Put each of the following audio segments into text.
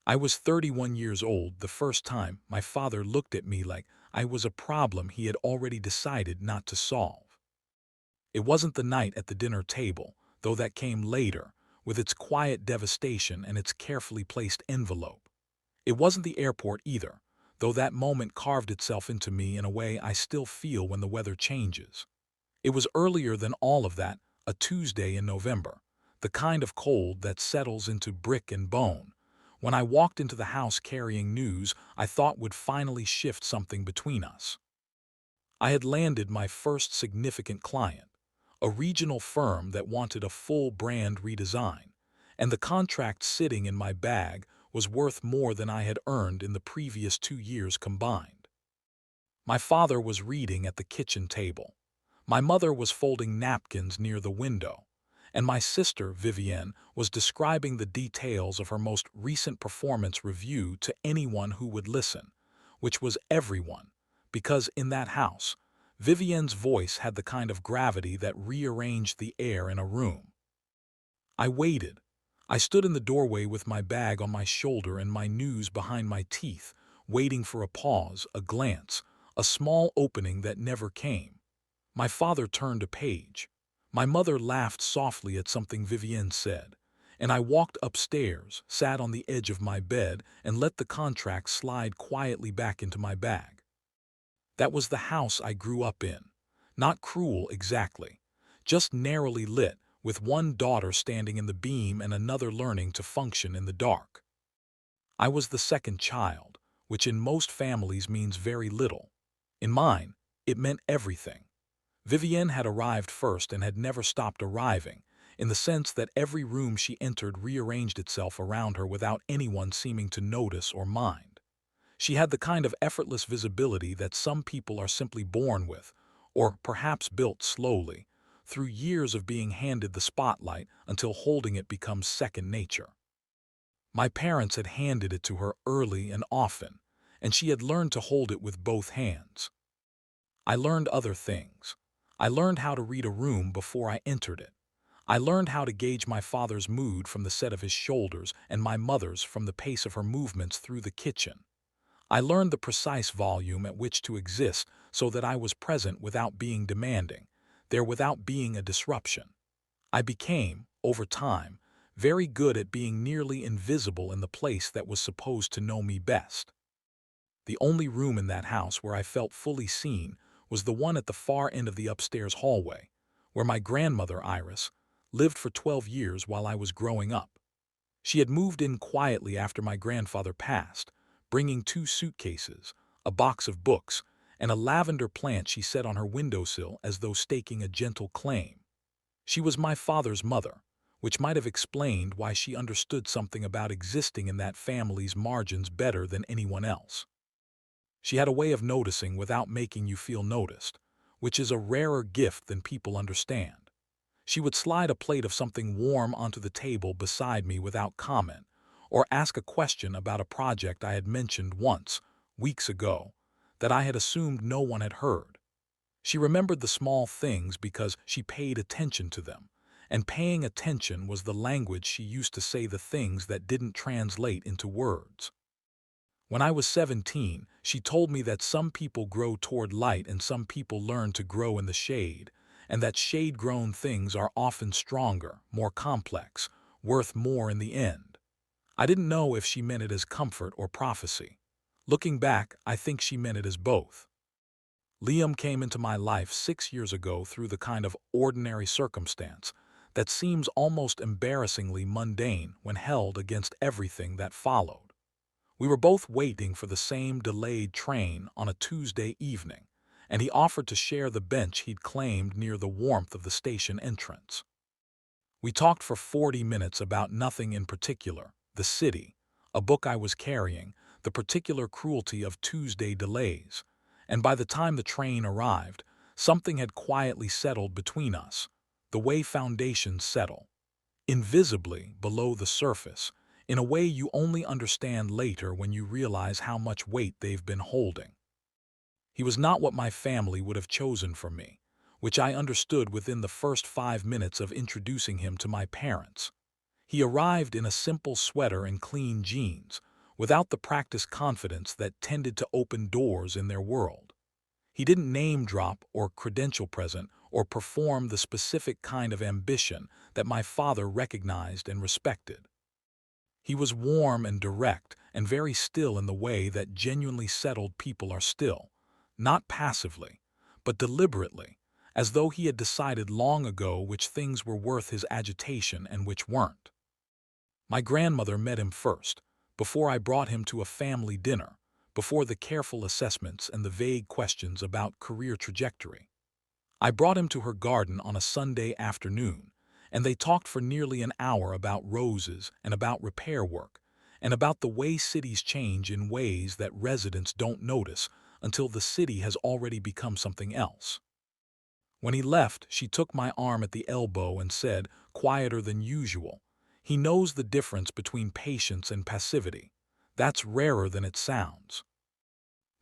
I was 31 years old the first time my father looked at me like I was a problem he had already decided not to solve. It wasn't the night at the dinner table, though that came later, with its quiet devastation and its carefully placed envelope. It wasn't the airport either, though that moment carved itself into me in a way I still feel when the weather changes. It was earlier than all of that, a Tuesday in November, the kind of cold that settles into brick and bone, when I walked into the house carrying news I thought would finally shift something between us. I had landed my first significant client, a regional firm that wanted a full brand redesign, and the contract sitting in my bag was worth more than I had earned in the previous 2 years combined. My father was reading at the kitchen table. My mother was folding napkins near the window, and my sister, Vivienne, was describing the details of her most recent performance review to anyone who would listen, which was everyone, because in that house, Vivienne's voice had the kind of gravity that rearranged the air in a room. I waited. I stood in the doorway with my bag on my shoulder and my news behind my teeth, waiting for a pause, a glance, a small opening that never came. My father turned a page. My mother laughed softly at something Vivienne said, and I walked upstairs, sat on the edge of my bed, and let the contract slide quietly back into my bag. That was the house I grew up in. Not cruel exactly, just narrowly lit, with one daughter standing in the beam and another learning to function in the dark. I was the second child, which in most families means very little. In mine, it meant everything. Vivienne had arrived first and had never stopped arriving, in the sense that every room she entered rearranged itself around her without anyone seeming to notice or mind. She had the kind of effortless visibility that some people are simply born with, or perhaps built slowly, through years of being handed the spotlight until holding it becomes second nature. My parents had handed it to her early and often, and she had learned to hold it with both hands. I learned other things. I learned how to read a room before I entered it. I learned how to gauge my father's mood from the set of his shoulders and my mother's from the pace of her movements through the kitchen. I learned the precise volume at which to exist so that I was present without being demanding, there without being a disruption. I became, over time, very good at being nearly invisible in the place that was supposed to know me best. The only room in that house where I felt fully seen was the one at the far end of the upstairs hallway, where my grandmother, Iris, lived for 12 years while I was growing up. She had moved in quietly after my grandfather passed, bringing 2 suitcases, a box of books, and a lavender plant she set on her windowsill as though staking a gentle claim. She was my father's mother, which might have explained why she understood something about existing in that family's margins better than anyone else. She had a way of noticing without making you feel noticed, which is a rarer gift than people understand. She would slide a plate of something warm onto the table beside me without comment, or ask a question about a project I had mentioned once, weeks ago, that I had assumed no one had heard. She remembered the small things because she paid attention to them, and paying attention was the language she used to say the things that didn't translate into words. When I was 17, she told me that some people grow toward light and some people learn to grow in the shade, and that shade-grown things are often stronger, more complex, worth more in the end. I didn't know if she meant it as comfort or prophecy. Looking back, I think she meant it as both. Liam came into my life 6 years ago through the kind of ordinary circumstance that seems almost embarrassingly mundane when held against everything that followed. We were both waiting for the same delayed train on a Tuesday evening, and he offered to share the bench he'd claimed near the warmth of the station entrance. We talked for 40 minutes about nothing in particular, the city, a book I was carrying, the particular cruelty of Tuesday delays, and by the time the train arrived, something had quietly settled between us, the way foundations settle, invisibly below the surface, in a way you only understand later when you realize how much weight they've been holding. He was not what my family would have chosen for me, which I understood within the first 5 minutes of introducing him to my parents. He arrived in a simple sweater and clean jeans, without the practiced confidence that tended to open doors in their world. He didn't name drop or credential present or perform the specific kind of ambition that my father recognized and respected. He was warm and direct and very still in the way that genuinely settled people are still, not passively, but deliberately, as though he had decided long ago which things were worth his agitation and which weren't. My grandmother met him first, before I brought him to a family dinner, before the careful assessments and the vague questions about career trajectory. I brought him to her garden on a Sunday afternoon, and they talked for nearly an hour about roses and about repair work, and about the way cities change in ways that residents don't notice until the city has already become something else. When he left, she took my arm at the elbow and said, quieter than usual, "He knows the difference between patience and passivity. That's rarer than it sounds."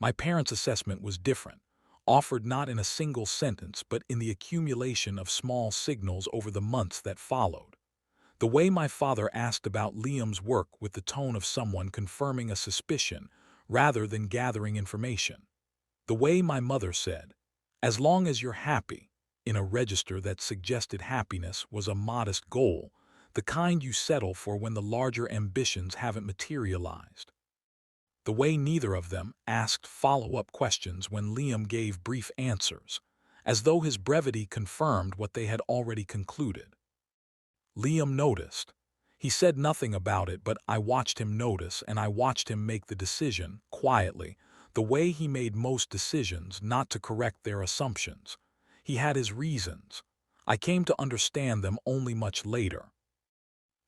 My parents' assessment was different, offered not in a single sentence but in the accumulation of small signals over the months that followed. The way my father asked about Liam's work with the tone of someone confirming a suspicion rather than gathering information. The way my mother said, "As long as you're happy," in a register that suggested happiness was a modest goal, the kind you settle for when the larger ambitions haven't materialized. The way neither of them asked follow-up questions when Liam gave brief answers, as though his brevity confirmed what they had already concluded. Liam noticed. He said nothing about it, but I watched him notice and I watched him make the decision, quietly, the way he made most decisions, not to correct their assumptions. He had his reasons. I came to understand them only much later.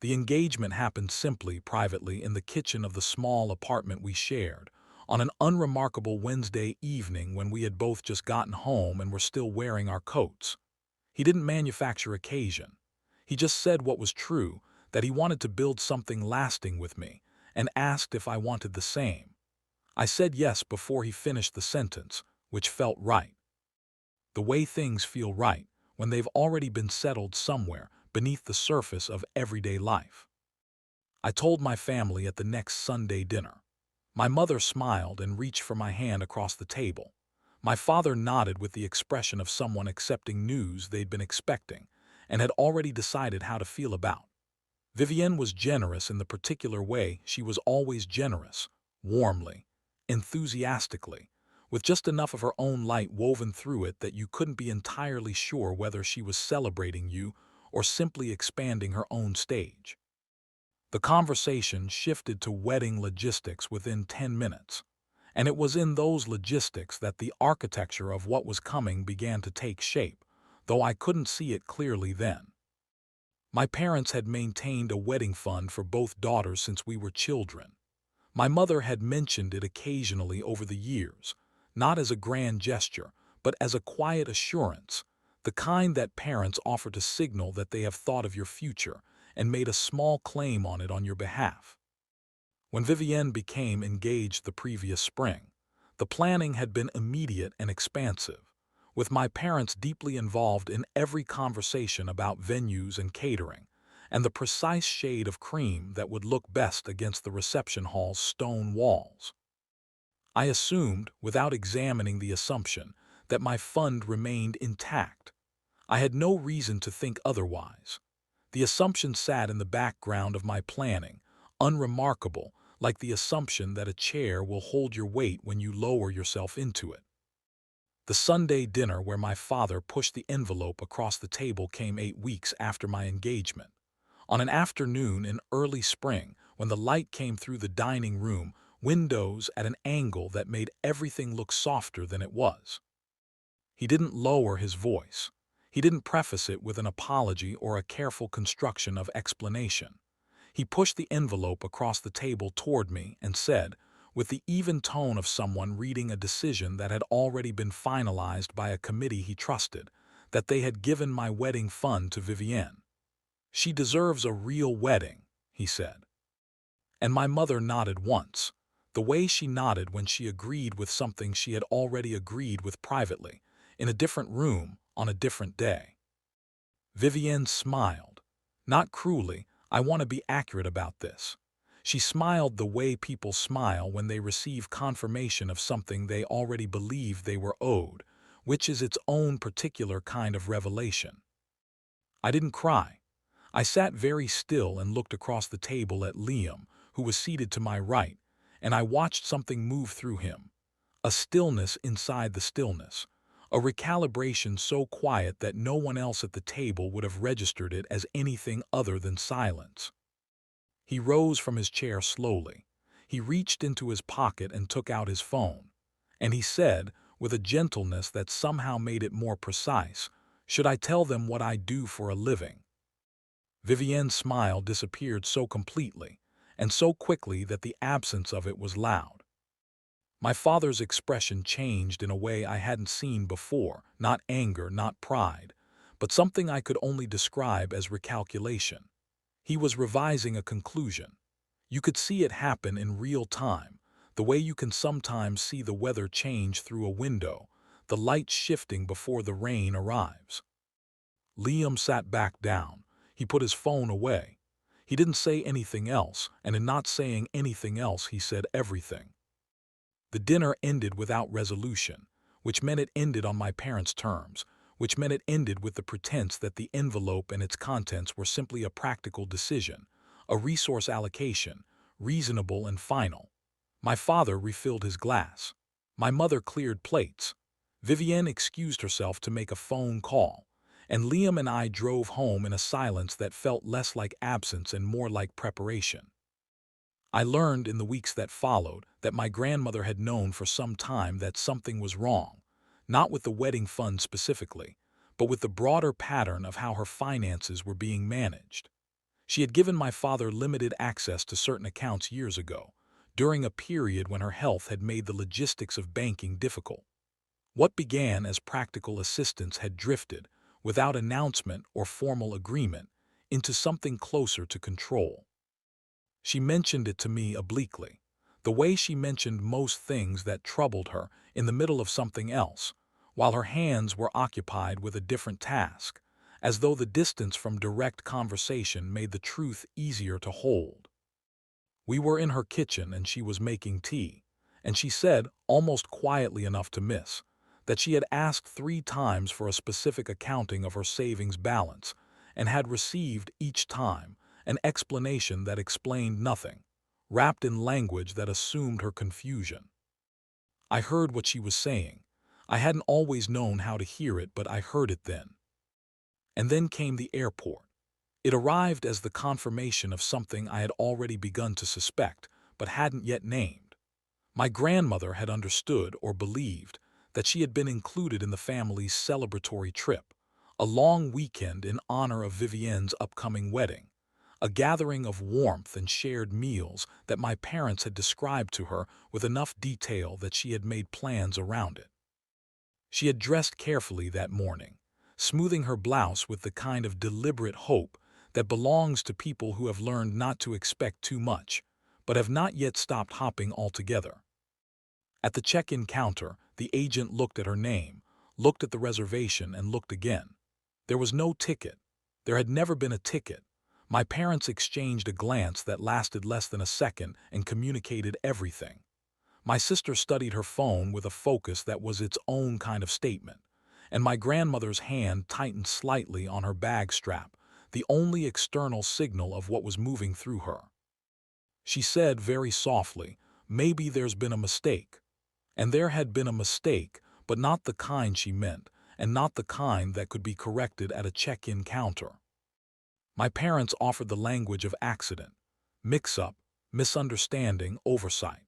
The engagement happened simply, privately, in the kitchen of the small apartment we shared, on an unremarkable Wednesday evening when we had both just gotten home and were still wearing our coats. He didn't manufacture occasion. He just said what was true, that he wanted to build something lasting with me, and asked if I wanted the same. I said yes before he finished the sentence, which felt right. The way things feel right when they've already been settled somewhere beneath the surface of everyday life. I told my family at the next Sunday dinner. My mother smiled and reached for my hand across the table. My father nodded with the expression of someone accepting news they'd been expecting and had already decided how to feel about. Vivienne was generous in the particular way she was always generous, warmly, enthusiastically, with just enough of her own light woven through it that you couldn't be entirely sure whether she was celebrating you or simply expanding her own stage. The conversation shifted to wedding logistics within 10 minutes, and it was in those logistics that the architecture of what was coming began to take shape, though I couldn't see it clearly then. My parents had maintained a wedding fund for both daughters since we were children. My mother had mentioned it occasionally over the years, not as a grand gesture, but as a quiet assurance, the kind that parents offer to signal that they have thought of your future and made a small claim on it on your behalf. When Vivienne became engaged the previous spring, the planning had been immediate and expansive, with my parents deeply involved in every conversation about venues and catering, and the precise shade of cream that would look best against the reception hall's stone walls. I assumed, without examining the assumption, that my fund remained intact. I had no reason to think otherwise. The assumption sat in the background of my planning, unremarkable, like the assumption that a chair will hold your weight when you lower yourself into it. The Sunday dinner where my father pushed the envelope across the table came 8 weeks after my engagement. On an afternoon in early spring, when the light came through the dining room windows at an angle that made everything look softer than it was. He didn't lower his voice. He didn't preface it with an apology or a careful construction of explanation. He pushed the envelope across the table toward me and said, with the even tone of someone reading a decision that had already been finalized by a committee he trusted, that they had given my wedding fund to Vivienne. "She deserves a real wedding," he said. And my mother nodded once, the way she nodded when she agreed with something she had already agreed with privately, in a different room, on a different day. Vivienne smiled. Not cruelly, I want to be accurate about this. She smiled the way people smile when they receive confirmation of something they already believed they were owed, which is its own particular kind of revelation. I didn't cry. I sat very still and looked across the table at Liam, who was seated to my right, and I watched something move through him. A stillness inside the stillness. A recalibration so quiet that no one else at the table would have registered it as anything other than silence. He rose from his chair slowly. He reached into his pocket and took out his phone. And he said, with a gentleness that somehow made it more precise, "Should I tell them what I do for a living?" Vivienne's smile disappeared so completely, and so quickly that the absence of it was loud. My father's expression changed in a way I hadn't seen before, not anger, not pride, but something I could only describe as recalculation. He was revising a conclusion. You could see it happen in real time, the way you can sometimes see the weather change through a window, the light shifting before the rain arrives. Liam sat back down. He put his phone away. He didn't say anything else, and in not saying anything else, he said everything. The dinner ended without resolution, which meant it ended on my parents' terms, which meant it ended with the pretense that the envelope and its contents were simply a practical decision, a resource allocation, reasonable and final. My father refilled his glass. My mother cleared plates. Vivienne excused herself to make a phone call, and Liam and I drove home in a silence that felt less like absence and more like preparation. I learned in the weeks that followed that my grandmother had known for some time that something was wrong, not with the wedding fund specifically, but with the broader pattern of how her finances were being managed. She had given my father limited access to certain accounts years ago, during a period when her health had made the logistics of banking difficult. What began as practical assistance had drifted, without announcement or formal agreement, into something closer to control. She mentioned it to me obliquely, the way she mentioned most things that troubled her in the middle of something else, while her hands were occupied with a different task, as though the distance from direct conversation made the truth easier to hold. We were in her kitchen and she was making tea, and she said, almost quietly enough to miss, that she had asked 3 times for a specific accounting of her savings balance and had received each time an explanation that explained nothing, wrapped in language that assumed her confusion. I heard what she was saying. I hadn't always known how to hear it, but I heard it then. And then came the airport. It arrived as the confirmation of something I had already begun to suspect, but hadn't yet named. My grandmother had understood or believed that she had been included in the family's celebratory trip, a long weekend in honor of Vivienne's upcoming wedding, a gathering of warmth and shared meals that my parents had described to her with enough detail that she had made plans around it. She had dressed carefully that morning, smoothing her blouse with the kind of deliberate hope that belongs to people who have learned not to expect too much, but have not yet stopped hopping altogether. At the check-in counter, the agent looked at her name, looked at the reservation, and looked again. There was no ticket. There had never been a ticket. My parents exchanged a glance that lasted less than a second and communicated everything. My sister studied her phone with a focus that was its own kind of statement, and my grandmother's hand tightened slightly on her bag strap, the only external signal of what was moving through her. She said very softly, "Maybe there's been a mistake." And there had been a mistake, but not the kind she meant, and not the kind that could be corrected at a check-in counter. My parents offered the language of accident, mix-up, misunderstanding, oversight.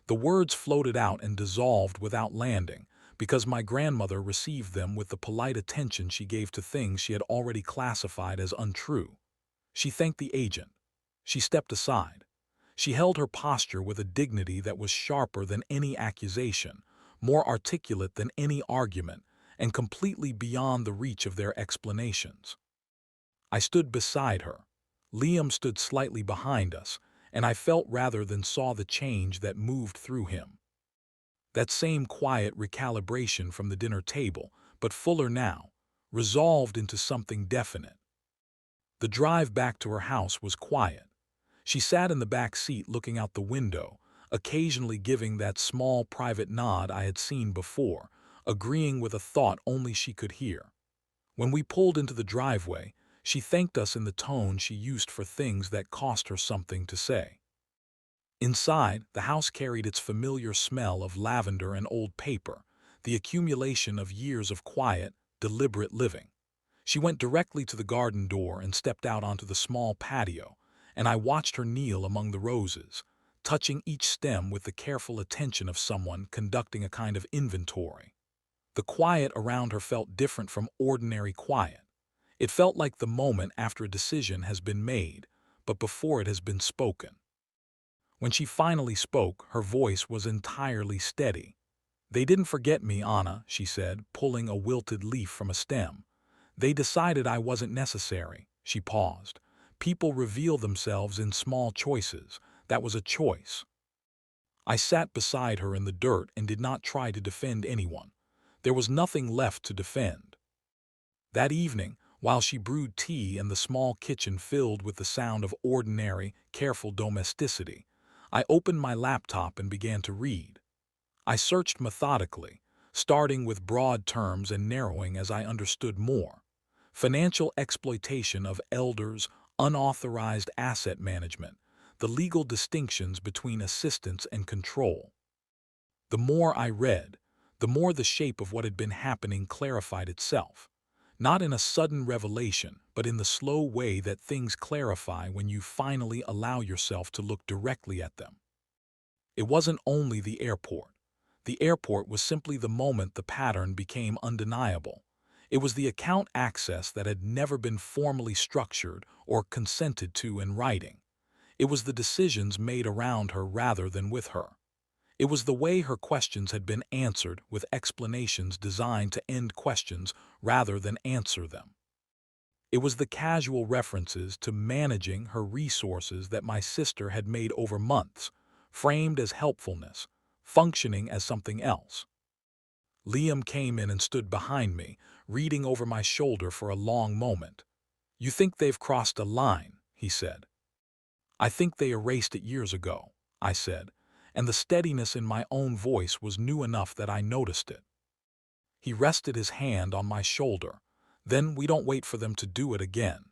The words floated out and dissolved without landing, because my grandmother received them with the polite attention she gave to things she had already classified as untrue. She thanked the agent. She stepped aside. She held her posture with a dignity that was sharper than any accusation, more articulate than any argument, and completely beyond the reach of their explanations. I stood beside her. Liam stood slightly behind us, and I felt rather than saw the change that moved through him. That same quiet recalibration from the dinner table, but fuller now, resolved into something definite. The drive back to her house was quiet. She sat in the back seat looking out the window, occasionally giving that small private nod I had seen before, agreeing with a thought only she could hear. When we pulled into the driveway, she thanked us in the tone she used for things that cost her something to say. Inside, the house carried its familiar smell of lavender and old paper, the accumulation of years of quiet, deliberate living. She went directly to the garden door and stepped out onto the small patio, and I watched her kneel among the roses, touching each stem with the careful attention of someone conducting a kind of inventory. The quiet around her felt different from ordinary quiet. It felt like the moment after a decision has been made, but before it has been spoken. When she finally spoke, her voice was entirely steady. "They didn't forget me, Anna," she said, pulling a wilted leaf from a stem. "They decided I wasn't necessary." She paused. "People reveal themselves in small choices. That was a choice." I sat beside her in the dirt and did not try to defend anyone. There was nothing left to defend. That evening, while she brewed tea and the small kitchen filled with the sound of ordinary, careful domesticity, I opened my laptop and began to read. I searched methodically, starting with broad terms and narrowing as I understood more. Financial exploitation of elders, unauthorized asset management, the legal distinctions between assistance and control. The more I read, the more the shape of what had been happening clarified itself. Not in a sudden revelation, but in the slow way that things clarify when you finally allow yourself to look directly at them. It wasn't only the airport. The airport was simply the moment the pattern became undeniable. It was the account access that had never been formally structured or consented to in writing. It was the decisions made around her rather than with her. It was the way her questions had been answered with explanations designed to end questions rather than answer them. It was the casual references to managing her resources that my sister had made over months, framed as helpfulness, functioning as something else. Liam came in and stood behind me, reading over my shoulder for a long moment. "You think they've crossed a line," he said. "I think they erased it years ago," I said, and the steadiness in my own voice was new enough that I noticed it. He rested his hand on my shoulder. "Then we don't wait for them to do it again."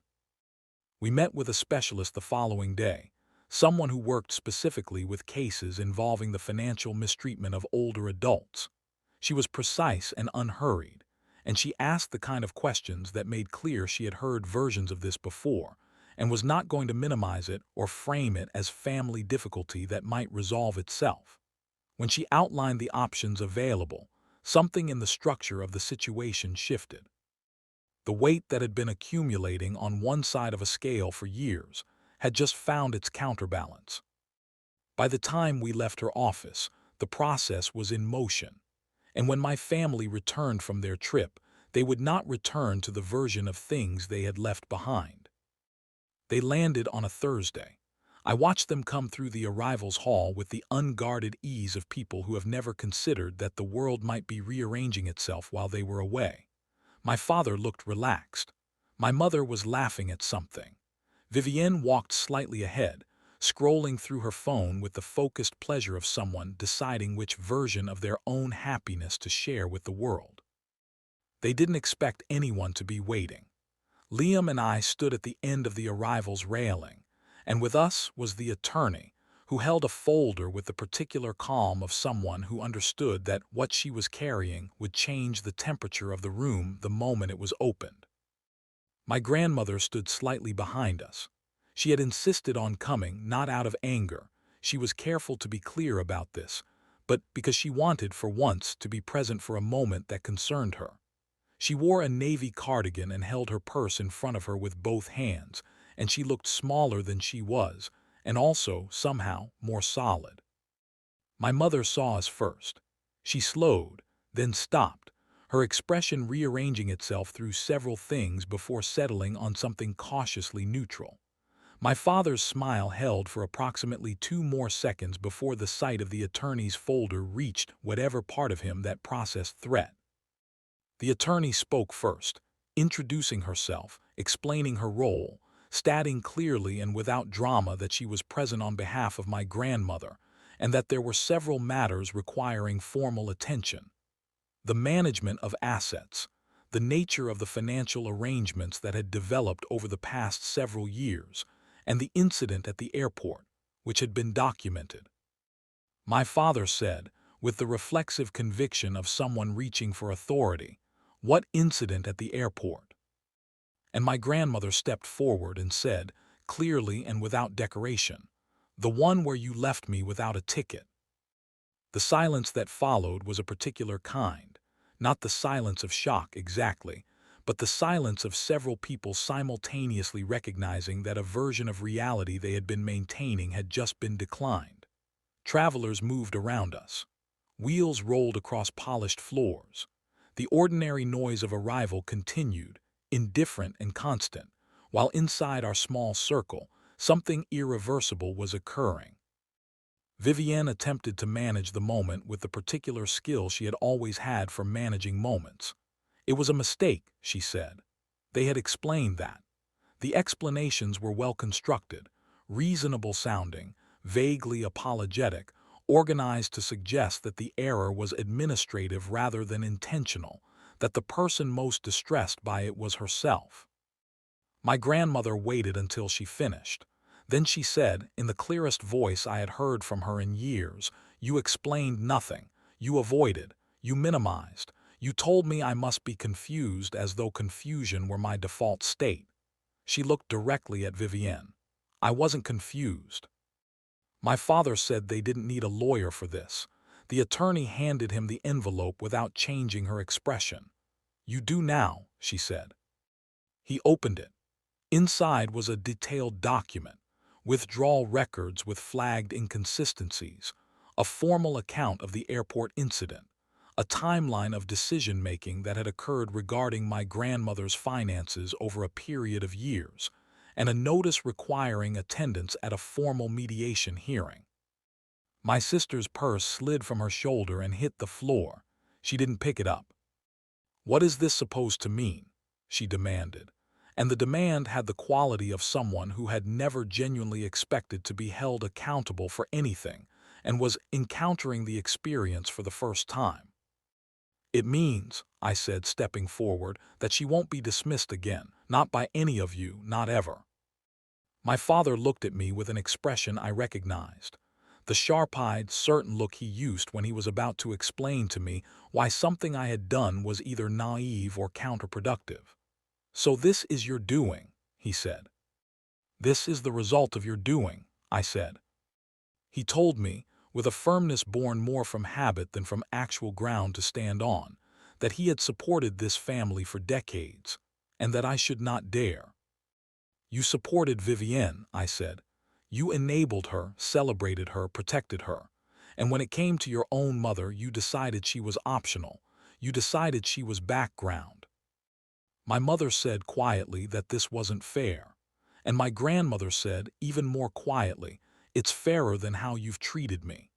We met with a specialist the following day, someone who worked specifically with cases involving the financial mistreatment of older adults. She was precise and unhurried, and she asked the kind of questions that made clear she had heard versions of this before, and was not going to minimize it or frame it as family difficulty that might resolve itself. When she outlined the options available, something in the structure of the situation shifted. The weight that had been accumulating on one side of a scale for years had just found its counterbalance. By the time we left her office, the process was in motion, and when my family returned from their trip, they would not return to the version of things they had left behind. They landed on a Thursday. I watched them come through the arrivals hall with the unguarded ease of people who have never considered that the world might be rearranging itself while they were away. My father looked relaxed. My mother was laughing at something. Vivienne walked slightly ahead, scrolling through her phone with the focused pleasure of someone deciding which version of their own happiness to share with the world. They didn't expect anyone to be waiting. Liam and I stood at the end of the arrivals railing, and with us was the attorney, who held a folder with the particular calm of someone who understood that what she was carrying would change the temperature of the room the moment it was opened. My grandmother stood slightly behind us. She had insisted on coming, not out of anger. She was careful to be clear about this, but because she wanted, for once, to be present for a moment that concerned her. She wore a navy cardigan and held her purse in front of her with both hands, and she looked smaller than she was, and also, somehow, more solid. My mother saw us first. She slowed, then stopped, her expression rearranging itself through several things before settling on something cautiously neutral. My father's smile held for approximately 2 more seconds before the sight of the attorney's folder reached whatever part of him that processed threat. The attorney spoke first, introducing herself, explaining her role, stating clearly and without drama that she was present on behalf of my grandmother, and that there were several matters requiring formal attention. The management of assets, the nature of the financial arrangements that had developed over the past several years, and the incident at the airport, which had been documented. My father said, with the reflexive conviction of someone reaching for authority, "What incident at the airport?" And my grandmother stepped forward and said, clearly and without decoration, "The one where you left me without a ticket." The silence that followed was a particular kind, not the silence of shock exactly, but the silence of several people simultaneously recognizing that a version of reality they had been maintaining had just been declined. Travelers moved around us. Wheels rolled across polished floors. The ordinary noise of arrival continued, indifferent and constant, while inside our small circle, something irreversible was occurring. Vivienne attempted to manage the moment with the particular skill she had always had for managing moments. It was a mistake, she said. They had explained that. The explanations were well constructed, reasonable sounding, vaguely apologetic, organized to suggest that the error was administrative rather than intentional, that the person most distressed by it was herself. My grandmother waited until she finished. Then she said, in the clearest voice I had heard from her in years, "You explained nothing. You avoided. You minimized. You told me I must be confused as though confusion were my default state." She looked directly at Vivienne. "I wasn't confused." My father said they didn't need a lawyer for this. The attorney handed him the envelope without changing her expression. "You do now," she said. He opened it. Inside was a detailed document, withdrawal records with flagged inconsistencies, a formal account of the airport incident, a timeline of decision-making that had occurred regarding my grandmother's finances over a period of years, and a notice requiring attendance at a formal mediation hearing. My sister's purse slid from her shoulder and hit the floor. She didn't pick it up. "What is this supposed to mean?" she demanded. And the demand had the quality of someone who had never genuinely expected to be held accountable for anything and was encountering the experience for the first time. "It means," I said, stepping forward, "that she won't be dismissed again, not by any of you, not ever." My father looked at me with an expression I recognized, the sharp-eyed, certain look he used when he was about to explain to me why something I had done was either naive or counterproductive. "So this is your doing," he said. "This is the result of your doing," I said. He told me, with a firmness born more from habit than from actual ground to stand on, that he had supported this family for decades, and that I should not dare. "You supported Vivienne," I said. "You enabled her, celebrated her, protected her. And when it came to your own mother, you decided she was optional. You decided she was background." My mother said quietly that this wasn't fair. And my grandmother said, even more quietly, "It's fairer than how you've treated me."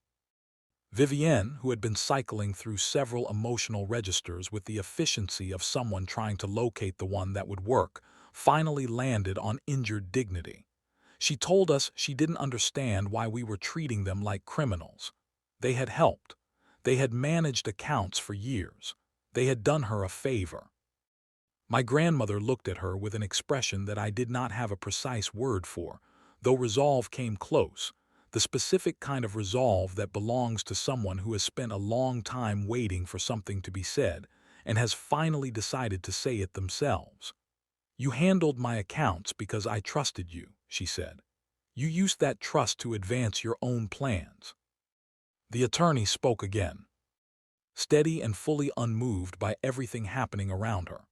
Vivienne, who had been cycling through several emotional registers with the efficiency of someone trying to locate the one that would work, finally landed on injured dignity. She told us she didn't understand why we were treating them like criminals. They had helped. They had managed accounts for years. They had done her a favor. My grandmother looked at her with an expression that I did not have a precise word for, though resolve came close, the specific kind of resolve that belongs to someone who has spent a long time waiting for something to be said and has finally decided to say it themselves. "You handled my accounts because I trusted you," she said. "You used that trust to advance your own plans." The attorney spoke again, steady and fully unmoved by everything happening around her.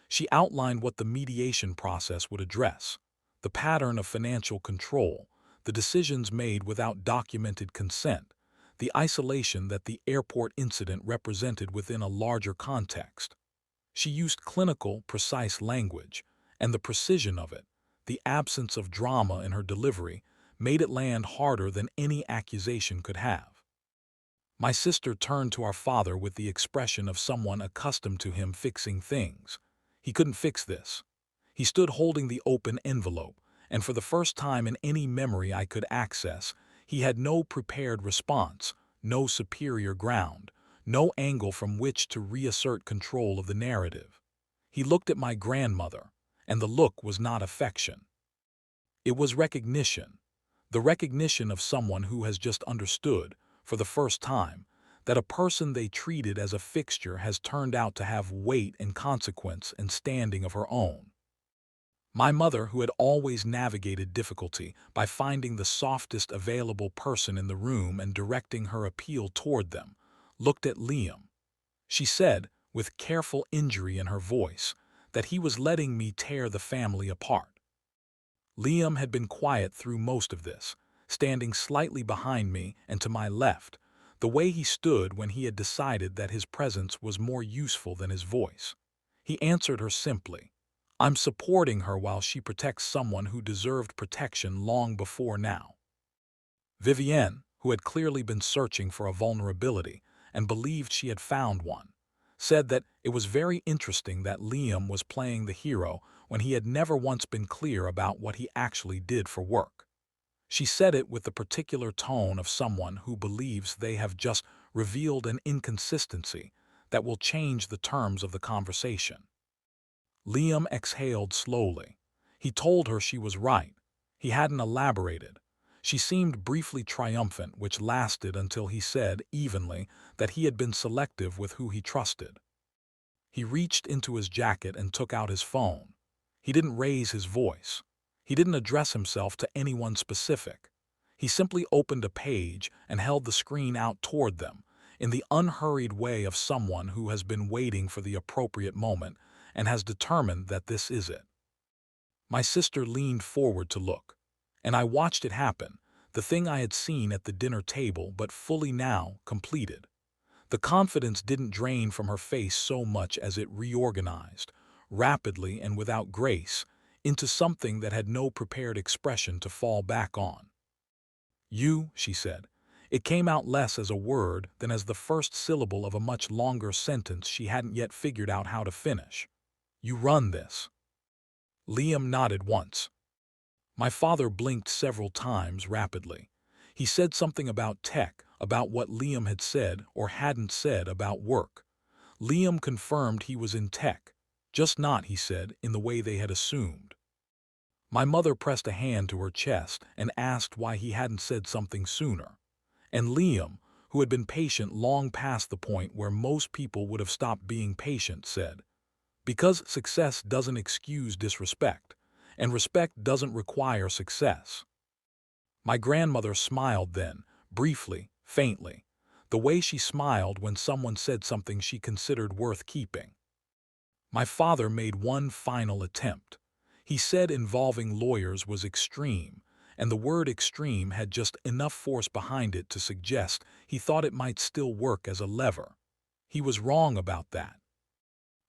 She outlined what the mediation process would address: the pattern of financial control, the decisions made without documented consent, the isolation that the airport incident represented within a larger context. She used clinical, precise language, and the precision of it, the absence of drama in her delivery, made it land harder than any accusation could have. My sister turned to our father with the expression of someone accustomed to him fixing things. He couldn't fix this. He stood holding the open envelope, and for the first time in any memory I could access, he had no prepared response, no superior ground, no angle from which to reassert control of the narrative. He looked at my grandmother, and the look was not affection. It was recognition, the recognition of someone who has just understood, for the first time, that a person they treated as a fixture has turned out to have weight and consequence and standing of her own. My mother, who had always navigated difficulty by finding the softest available person in the room and directing her appeal toward them, looked at Liam. She said, with careful injury in her voice, that he was letting me tear the family apart. Liam had been quiet through most of this, standing slightly behind me and to my left, the way he stood when he had decided that his presence was more useful than his voice. He answered her simply, "I'm supporting her while she protects someone who deserved protection long before now." Vivienne, who had clearly been searching for a vulnerability and believed she had found one, said that it was very interesting that Liam was playing the hero when he had never once been clear about what he actually did for work. She said it with the particular tone of someone who believes they have just revealed an inconsistency that will change the terms of the conversation. Liam exhaled slowly. He told her she was right. He hadn't elaborated. She seemed briefly triumphant, which lasted until he said, evenly, that he had been selective with who he trusted. He reached into his jacket and took out his phone. He didn't raise his voice. He didn't address himself to anyone specific. He simply opened a page and held the screen out toward them, in the unhurried way of someone who has been waiting for the appropriate moment and has determined that this is it. My sister leaned forward to look, and I watched it happen, the thing I had seen at the dinner table but fully now completed. The confidence didn't drain from her face so much as it reorganized, rapidly and without grace, into something that had no prepared expression to fall back on. "You," she said. It came out less as a word than as the first syllable of a much longer sentence she hadn't yet figured out how to finish. "You run this." Liam nodded once. My father blinked several times rapidly. He said something about tech, about what Liam had said or hadn't said about work. Liam confirmed he was in tech, just not, he said, in the way they had assumed. My mother pressed a hand to her chest and asked why he hadn't said something sooner. And Liam, who had been patient long past the point where most people would have stopped being patient, said, "Because success doesn't excuse disrespect, and respect doesn't require success." My grandmother smiled then, briefly, faintly, the way she smiled when someone said something she considered worth keeping. My father made one final attempt. He said involving lawyers was extreme, and the word extreme had just enough force behind it to suggest he thought it might still work as a lever. He was wrong about that.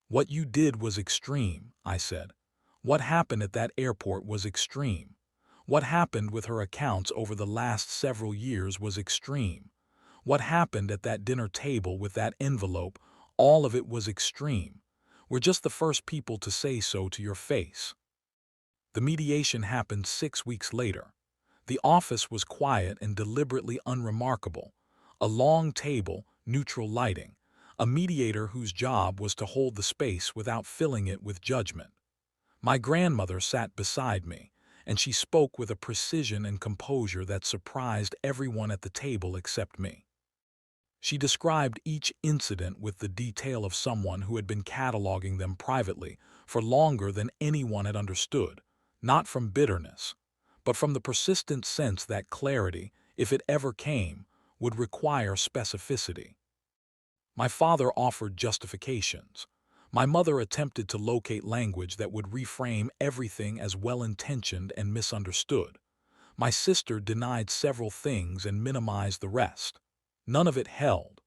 "What you did was extreme," I said. "What happened at that airport was extreme. What happened with her accounts over the last several years was extreme. What happened at that dinner table with that envelope, all of it was extreme. We're just the first people to say so to your face." The mediation happened 6 weeks later. The office was quiet and deliberately unremarkable. A long table, neutral lighting, a mediator whose job was to hold the space without filling it with judgment. My grandmother sat beside me, and she spoke with a precision and composure that surprised everyone at the table except me. She described each incident with the detail of someone who had been cataloging them privately for longer than anyone had understood, not from bitterness, but from the persistent sense that clarity, if it ever came, would require specificity. My father offered justifications. My mother attempted to locate language that would reframe everything as well-intentioned and misunderstood. My sister denied several things and minimized the rest. None of it held.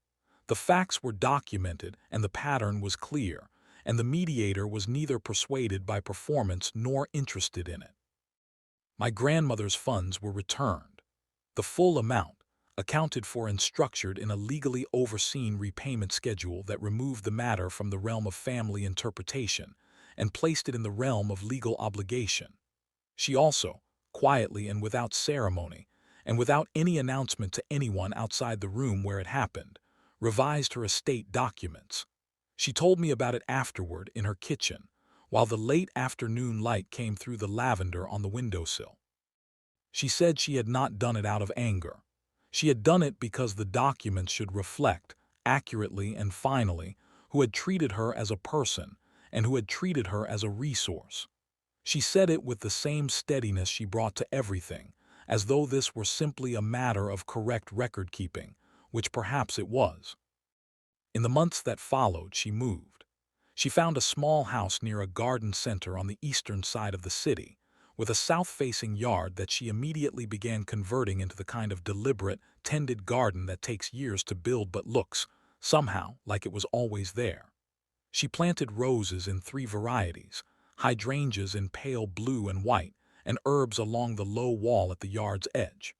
The facts were documented and the pattern was clear, and the mediator was neither persuaded by performance nor interested in it. My grandmother's funds were returned. The full amount, accounted for and structured in a legally overseen repayment schedule that removed the matter from the realm of family interpretation and placed it in the realm of legal obligation. She also, quietly and without ceremony, and without any announcement to anyone outside the room where it happened, revised her estate documents. She told me about it afterward in her kitchen, while the late afternoon light came through the lavender on the windowsill. She said she had not done it out of anger. She had done it because the documents should reflect, accurately and finally, who had treated her as a person and who had treated her as a resource. She said it with the same steadiness she brought to everything, as though this were simply a matter of correct record-keeping, which perhaps it was. In the months that followed, she moved. She found a small house near a garden center on the eastern side of the city, with a south-facing yard that she immediately began converting into the kind of deliberate, tended garden that takes years to build but looks, somehow, like it was always there. She planted roses in 3 varieties, hydrangeas in pale blue and white, and herbs along the low wall at the yard's edge.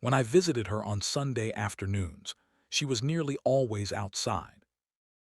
When I visited her on Sunday afternoons, she was nearly always outside.